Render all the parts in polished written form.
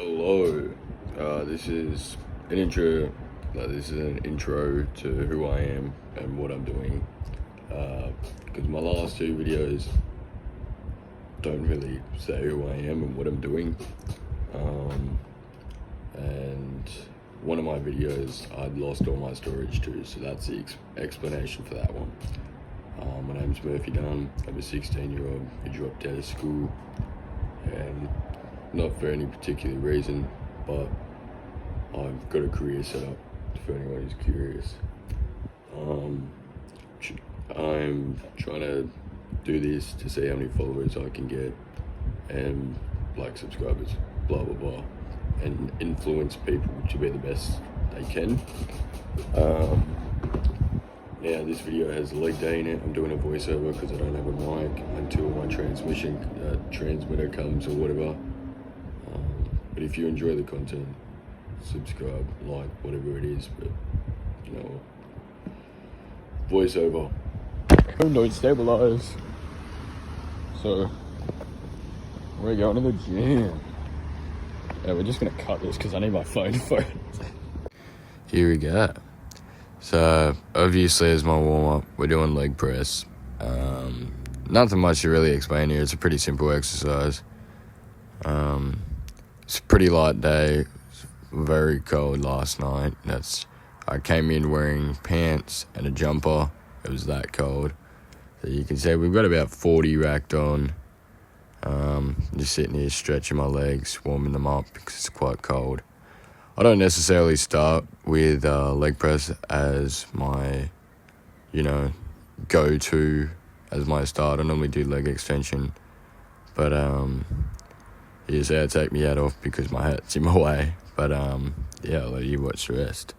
Hello, this is an intro. This is an intro to who I am and what I'm doing. Because my last two videos don't really say who I am and what I'm doing. And one of my videos I'd lost all my storage to, so that's the explanation for that one. My name's Murphy Dunn. I'm a 16-year-old who dropped out of school, and not for any particular reason, but I've got a career set up for anyone who's curious. I'm trying to do this to see how many followers I can get and like subscribers, blah blah blah, and influence people to be the best they can. Now this video has a leg day in it. I'm doing a voiceover because I don't have a mic until my transmitter comes or whatever. But if you enjoy the content, subscribe, like, whatever it is. But you know, voiceover. Don't stabilize. So we're going to the gym. Yeah, we're just gonna cut this because I need my phone. Here we go. So obviously, as my warm up, we're doing leg press. Nothing much to really explain here. It's a pretty simple exercise. It's a pretty light day. It was very cold last night. I came in wearing pants and a jumper. It was that cold. So you can see we've got about 40 racked on. Just sitting here stretching my legs, warming them up because it's quite cold. I don't necessarily start with leg press as my, go-to as my start. I normally do leg extension. But you see I take my hat off because my hat's in my way. But yeah, I'll let you watch the rest.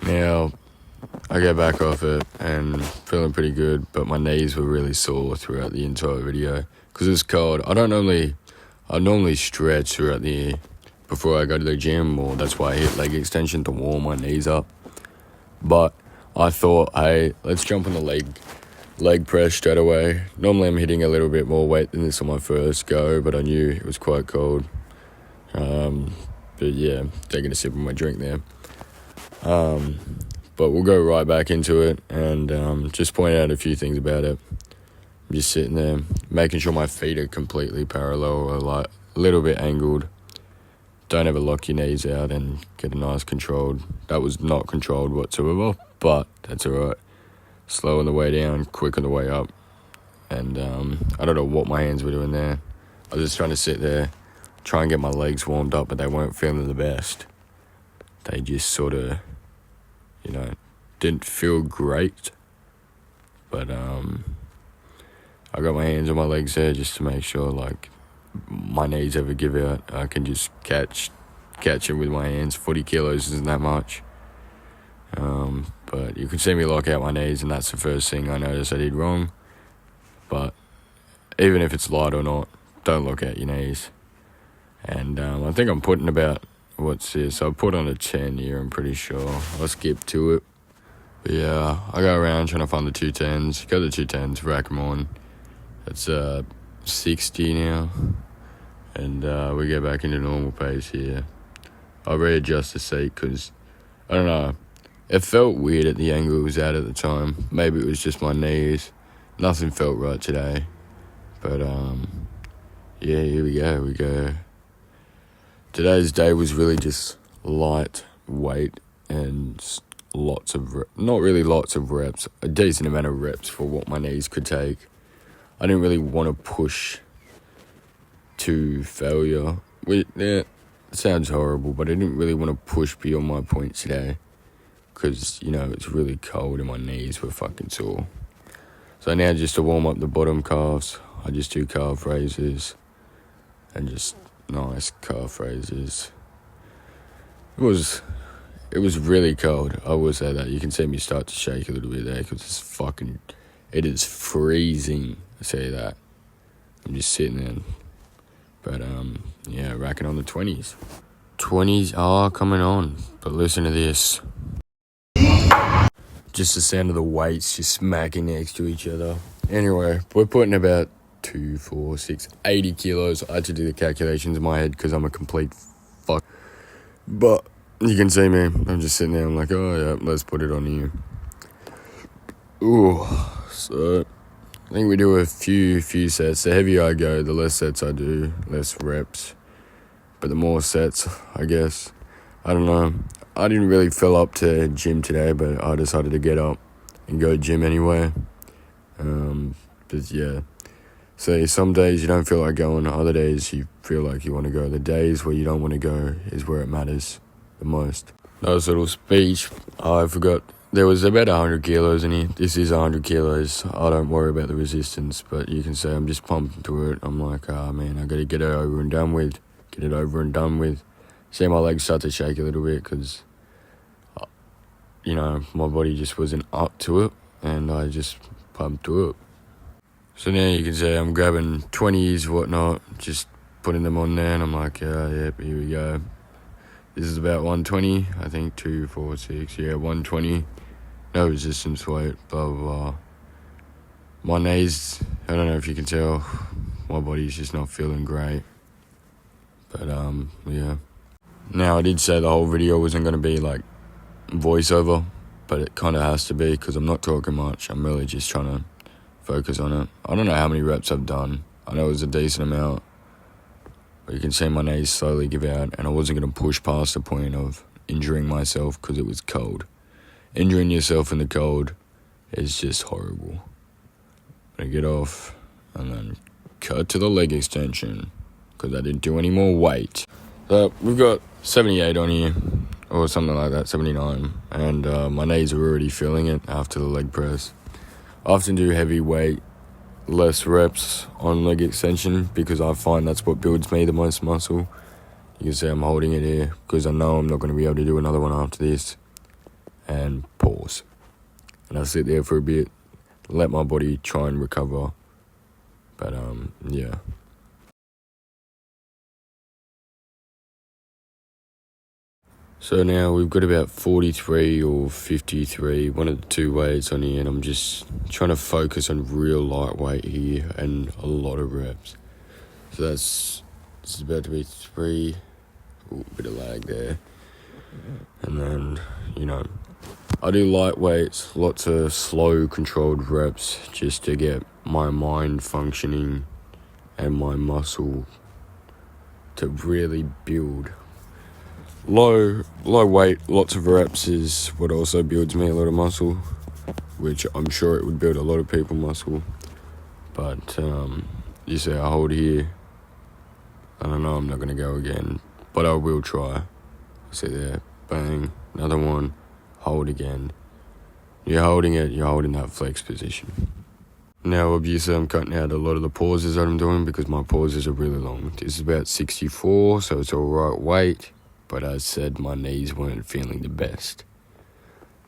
Now, I get back off it and feeling pretty good, but my knees were really sore throughout the entire video because it's cold. I normally stretch before I go to the gym, or that's why I hit leg extension to warm my knees up. But I thought, hey, let's jump on the leg press straight away. Normally I'm hitting a little bit more weight than this on my first go, but I knew it was quite cold. But yeah, taking a sip of my drink there. But we'll go right back into it and just point out a few things about it. I'm just sitting there, making sure my feet are completely parallel or like a little bit angled. Don't ever lock your knees out and get a nice controlled. That was not controlled whatsoever, but that's alright. Slow on the way down, quick on the way up. And I don't know what my hands were doing there. I was just trying to sit there, try and get my legs warmed up, but they weren't feeling the best. They just sort of, didn't feel great. But I got my hands on my legs there just to make sure, like, my knees ever give out. I can just catch it with my hands. 40 kilos isn't that much. But you can see me lock out my knees, and that's the first thing I noticed I did wrong. But even if it's light or not, don't lock out your knees. And I think I'm putting about, what's this? I'll put on a 10 here, I'm pretty sure. I'll skip to it. But yeah, I go around trying to find the 210s. Go to the 210s, rack them on. It's 60 now. And we get back into normal pace here. I'll readjust the seat because, I don't know, it felt weird at the angle it was at the time. Maybe it was just my knees. Nothing felt right today. But yeah, here we go. Today's day was really just light weight and not really lots of reps, a decent amount of reps for what my knees could take. I didn't really want to push to failure. it sounds horrible, but I didn't really want to push beyond my point today because, it's really cold and my knees were fucking sore. So now just to warm up the bottom calves, I just do calf raises and just nice calf raises. It was really cold. I will say that. You can see me start to shake a little bit there because it is freezing. I say that. I'm just sitting there. But, racking on the 20s. 20s are coming on. But listen to this. Just the sound of the weights just smacking next to each other. Anyway, we're putting about 2, 4, 6, 80 kilos. I had to do the calculations in my head because I'm a complete fuck. But you can see me. I'm just sitting there. I'm like, oh, yeah, let's put it on you. Ooh. So, I think we do a few sets. The heavier I go, the less sets I do, less reps. But the more sets, I guess. I don't know. I didn't really fill up to gym today, but I decided to get up and go gym anyway. But yeah. So some days you don't feel like going, other days you feel like you want to go. The days where you don't want to go is where it matters the most. Nice little speech. I forgot. There was about 100 kilos in here. This is 100 kilos. I don't worry about the resistance, but you can say I'm just pumped to it. I'm like, man, I got to get it over and done with. See my legs start to shake a little bit because, my body just wasn't up to it, and I just pumped to it. So now you can see I'm grabbing 20s, whatnot, just putting them on there, and I'm like, here we go. This is about 120, I think, 2, 4, 6, 120. No resistance weight, blah, blah, blah. My knees, I don't know if you can tell, my body's just not feeling great. But, yeah. Now, I did say the whole video wasn't going to be, like, voiceover, but it kind of has to be because I'm not talking much. I'm really just trying to focus on it. I don't know how many reps I've done. I know it was a decent amount. But you can see my knees slowly give out, and I wasn't going to push past the point of injuring myself because it was cold. Injuring yourself in the cold is just horrible. I get off and then cut to the leg extension because I didn't do any more weight. So we've got 78 on here, or something like that, 79, and my knees are already feeling it after the leg press. I often do heavy weight, less reps on leg extension because I find that's what builds me the most muscle. You can see I'm holding it here because I know I'm not going to be able to do another one after this. And pause. And I sit there for a bit, let my body try and recover. But, yeah. So now we've got about 43 or 53, one of the two weights on here, and I'm just trying to focus on real lightweight here and a lot of reps. So this is about to be 3, bit of lag there. And then, I do light weights, lots of slow controlled reps just to get my mind functioning and my muscle to really build. Low weight, lots of reps is what also builds me a lot of muscle, which I'm sure it would build a lot of people muscle. But you see I hold here, and I know I'm not going to go again, but I will try. Sit there, bang, another one, hold again. You're holding it, you're holding that flex position. Now obviously I'm cutting out a lot of the pauses that I'm doing because my pauses are really long. This is about 64, so it's alright weight. But as said, my knees weren't feeling the best.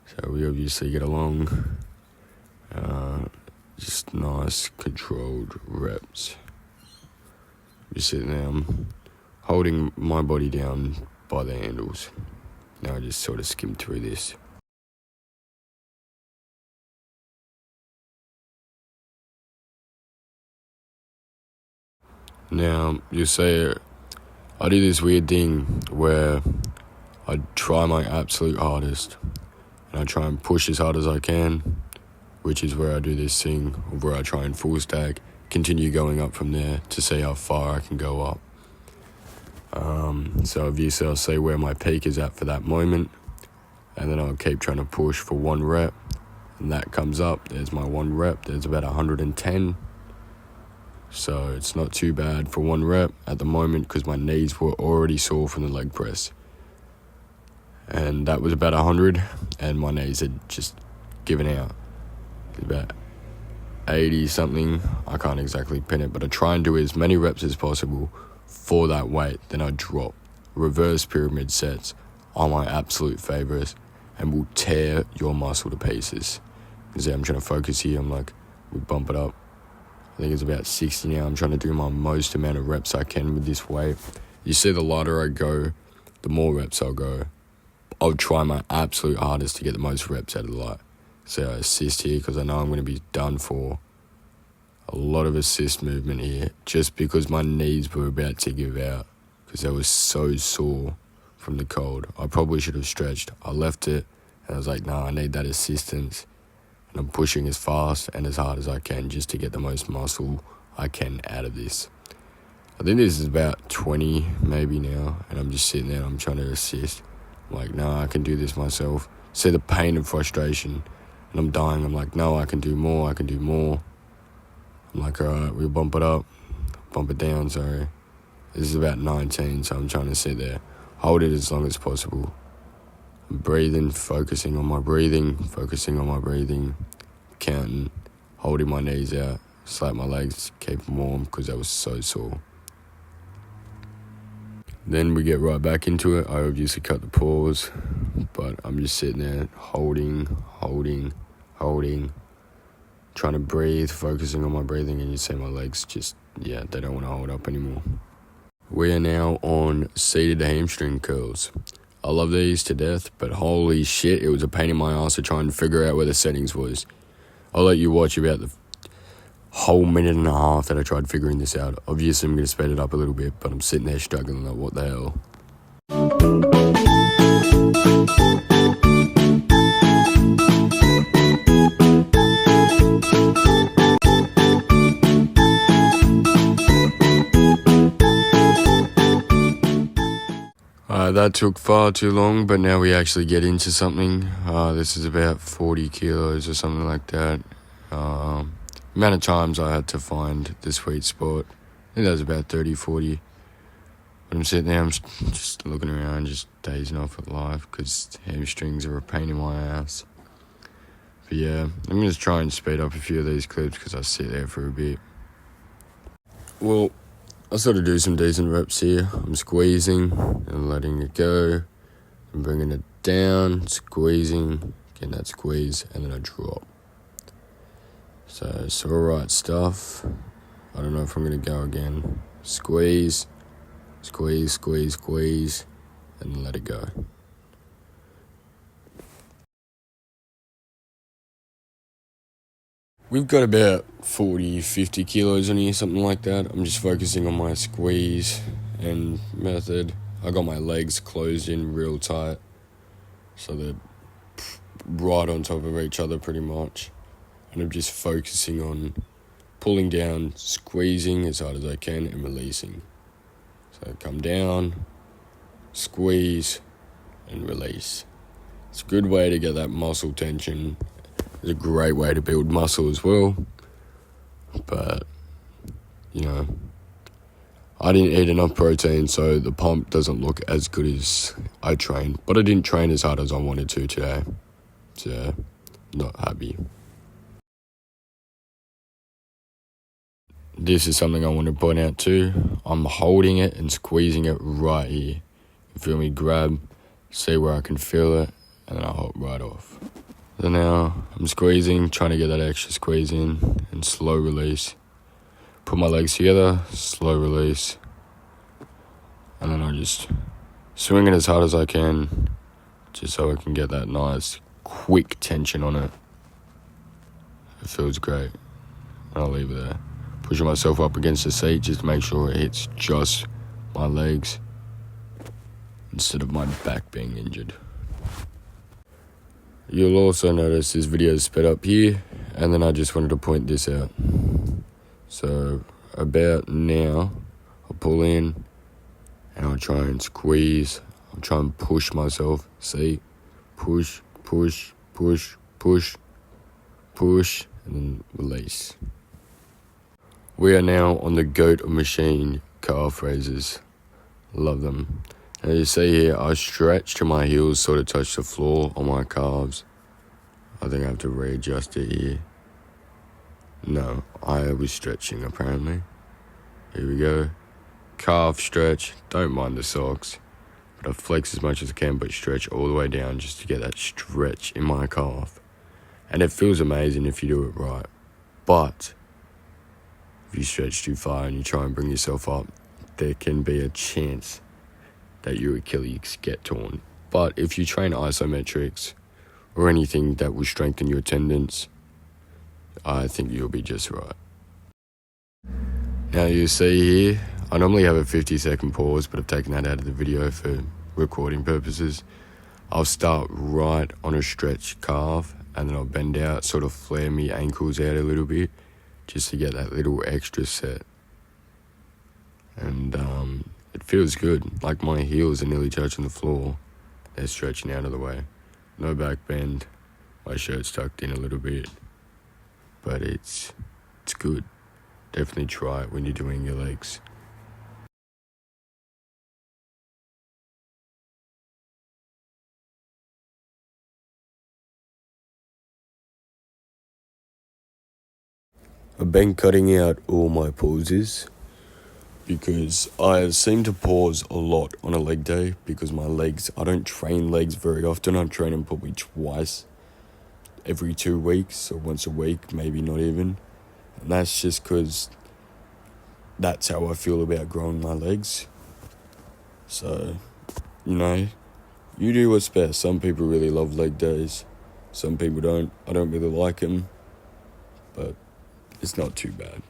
So we obviously get along. Just nice, controlled reps. Just sitting there, I'm holding my body down by the handles. Now I just sort of skim through this. Now, you say I do this weird thing where I try my absolute hardest and I try and push as hard as I can, which is where I do this thing where I try and full stack, continue going up from there to see how far I can go up. So obviously I'll see where my peak is at for that moment, and then I'll keep trying to push for 1 rep, and that comes up. There's my 1 rep. There's about 110. So it's not too bad for 1 rep at the moment because my knees were already sore from the leg press. And that was about 100 and my knees had just given out. It's about 80 something. I can't exactly pin it, but I try and do as many reps as possible for that weight. Then I drop. Reverse pyramid sets are my absolute favorites and will tear your muscle to pieces. Because I'm trying to focus here. I'm like, we bump it up. I think it's about 60 now. I'm trying to do my most amount of reps I can with this weight. You see, the lighter I go, the more reps I'll go. I'll try my absolute hardest to get the most reps out of the light. So I assist here because I know I'm going to be done for. A lot of assist movement here just because my knees were about to give out because they were so sore from the cold. I probably should have stretched. I left it and I was like, no, I need that assistance. And I'm pushing as fast and as hard as I can just to get the most muscle I can out of this. I think this is about 20 maybe now, and I'm just sitting there and I'm trying to assist. I'm like, no, I can do this myself. See the pain and frustration, and I'm dying. I'm like, no, I can do more, I can do more. I'm like, all right, we'll bump it up, bump it down, sorry. This is about 19, so I'm trying to sit there, hold it as long as possible. I'm breathing, focusing on my breathing, counting, holding my knees out, slap my legs, keep them warm because I was so sore. Then we get right back into it. I obviously cut the pause, but I'm just sitting there holding, trying to breathe, focusing on my breathing, and you see my legs just, they don't want to hold up anymore. We are now on seated hamstring curls. I love these to death, but holy shit, it was a pain in my ass to try and figure out where the settings was. I'll let you watch about the whole minute and a half that I tried figuring this out. Obviously, I'm going to speed it up a little bit, but I'm sitting there struggling like, what the hell? That took far too long, but now we actually get into something. This is about 40 kilos or something like that. Amount of times I had to find the sweet spot. I think that was about 30, 40. But I'm sitting there, I'm just looking around, just dazing off at life because hamstrings are a pain in my ass. But yeah, I'm going to try and speed up a few of these clips because I sit there for a bit. Well, I sort of do some decent reps here. I'm squeezing and letting it go. I'm bringing it down, squeezing, getting that squeeze, and then I drop. So it's all right stuff. I don't know if I'm going to go again. Squeeze, and then let it go. We've got about 40, 50 kilos on here, something like that. I'm just focusing on my squeeze and method. I got my legs closed in real tight, so they're right on top of each other pretty much. And I'm just focusing on pulling down, squeezing as hard as I can, and releasing. So come down, squeeze, and release. It's a good way to get that muscle tension. It's a great way to build muscle as well. But, I didn't eat enough protein, so the pump doesn't look as good as I trained. But I didn't train as hard as I wanted to today. So, not happy. This is something I want to point out too. I'm holding it and squeezing it right here. You feel me? Grab, see where I can feel it, and then I hold right off. So now I'm squeezing, trying to get that extra squeeze in, and slow release. Put my legs together, slow release, and then I just swing it as hard as I can, just so I can get that nice, quick tension on it. It feels great. I'll leave it there. Pushing myself up against the seat just to make sure it hits just my legs instead of my back being injured. You'll also notice this video is sped up here, and then I just wanted to point this out. So about now, I'll pull in and I'll try and squeeze. I'll try and push myself. See? Push, and then release. We are now on the goat machine calf raises. Love them. And you see here, I stretch till my heels sort of touch the floor on my calves. I think I have to readjust it here. No, I was stretching apparently. Here we go. Calf stretch. Don't mind the socks. But I flex as much as I can, but stretch all the way down just to get that stretch in my calf. And it feels amazing if you do it right. But if you stretch too far and you try and bring yourself up, there can be a chance that your Achilles get torn. But if you train isometrics or anything that will strengthen your tendons, I think you'll be just right. Now you see here, I normally have a 50-second pause, but I've taken that out of the video for recording purposes. I'll start right on a stretch calf, and then I'll bend out, sort of flare me ankles out a little bit, just to get that little extra set. And it feels good. Like my heels are nearly touching the floor. They're stretching out of the way. No back bend. My shirt's tucked in a little bit. But it's good. Definitely try it when you're doing your legs. I've been cutting out all my pauses because I seem to pause a lot on a leg day because my legs, I don't train legs very often. I train them probably twice every 2 weeks or once a week, maybe not even. And that's just because that's how I feel about growing my legs. So, you do what's best. Some people really love leg days. Some people don't. I don't really like them, but it's not too bad.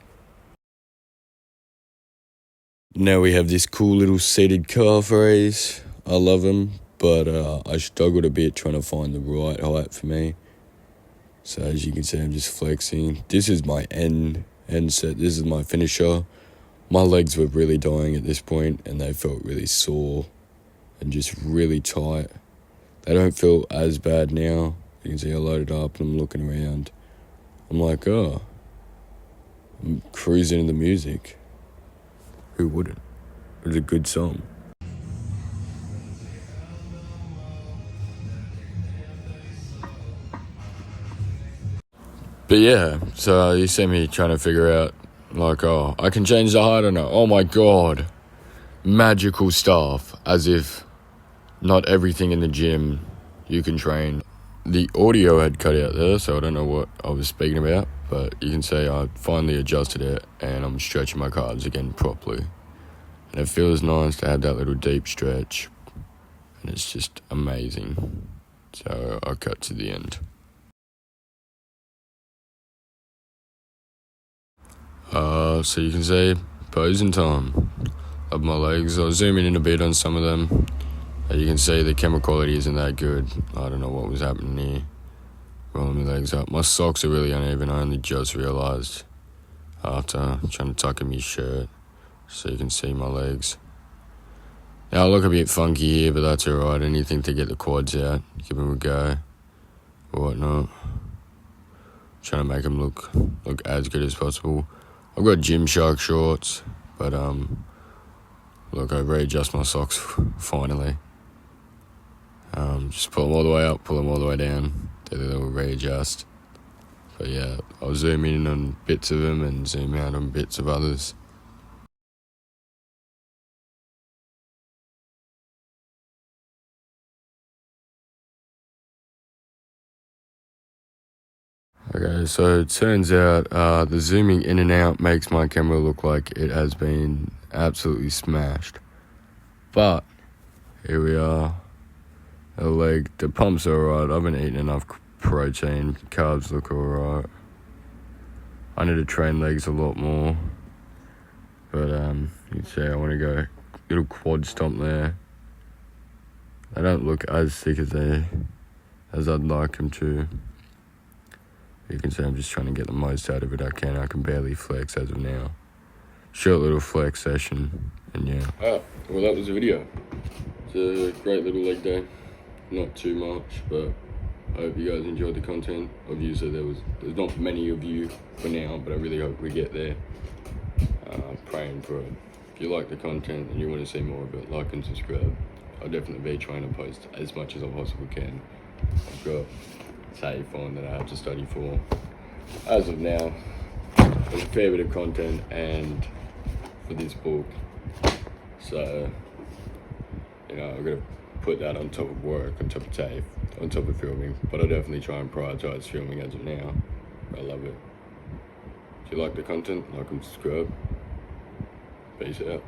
Now we have this cool little seated calf raise. I love them, but I struggled a bit trying to find the right height for me. So as you can see, I'm just flexing. This is my end set. This is my finisher. My legs were really dying at this point, and they felt really sore and just really tight. They don't feel as bad now. You can see I loaded up and I'm looking around. I'm like, I'm cruising in the music. Who wouldn't? It was a good song. But yeah, so you see me trying to figure out, like, I can change the height or not. Oh my god. Magical stuff. As if not everything in the gym you can train. The audio had cut out there, so I don't know what I was speaking about. But you can see I finally adjusted it and I'm stretching my calves again properly. And it feels nice to have that little deep stretch. And it's just amazing. So I cut to the end. So you can see posing time of my legs. I'll zoom in a bit on some of them. You can see the camera quality isn't that good. I don't know what was happening here. Rolling my legs up. My socks are really uneven. I only just realised after trying to tuck in my shirt so you can see my legs. Now I look a bit funky here, but that's alright. Anything to get the quads out, give them a go or whatnot. Trying to make them look as good as possible. I've got Gymshark shorts, but look, I readjust my socks finally. Just pull them all the way up, pull them all the way down, do the little readjust. But yeah, I'll zoom in on bits of them and zoom out on bits of others. Okay, so it turns out the zooming in and out makes my camera look like it has been absolutely smashed. But here we are. The pump's alright. I haven't eaten enough protein. Carbs look alright. I need to train legs a lot more. But you can see I want to go little quad stomp there. They don't look as thick as I'd like them to. You can see I'm just trying to get the most out of it I can. I can barely flex as of now. Short little flex session, and yeah. Well, that was the video. It's a great little leg day. Not too much, but I hope you guys enjoyed the content. Obviously, there's not many of you for now, but I really hope we get there. praying for it. If you like the content and you want to see more of it, like and subscribe. I'll definitely be trying to post as much as I possibly can. I've got TAFE on that I have to study for. As of now, there's a fair bit of content and for this book. So, I've got to put that on top of work, on top of TAFE, on top of filming. But I definitely try and prioritise filming as of now. I love it. If you like the content, like and subscribe. Peace out.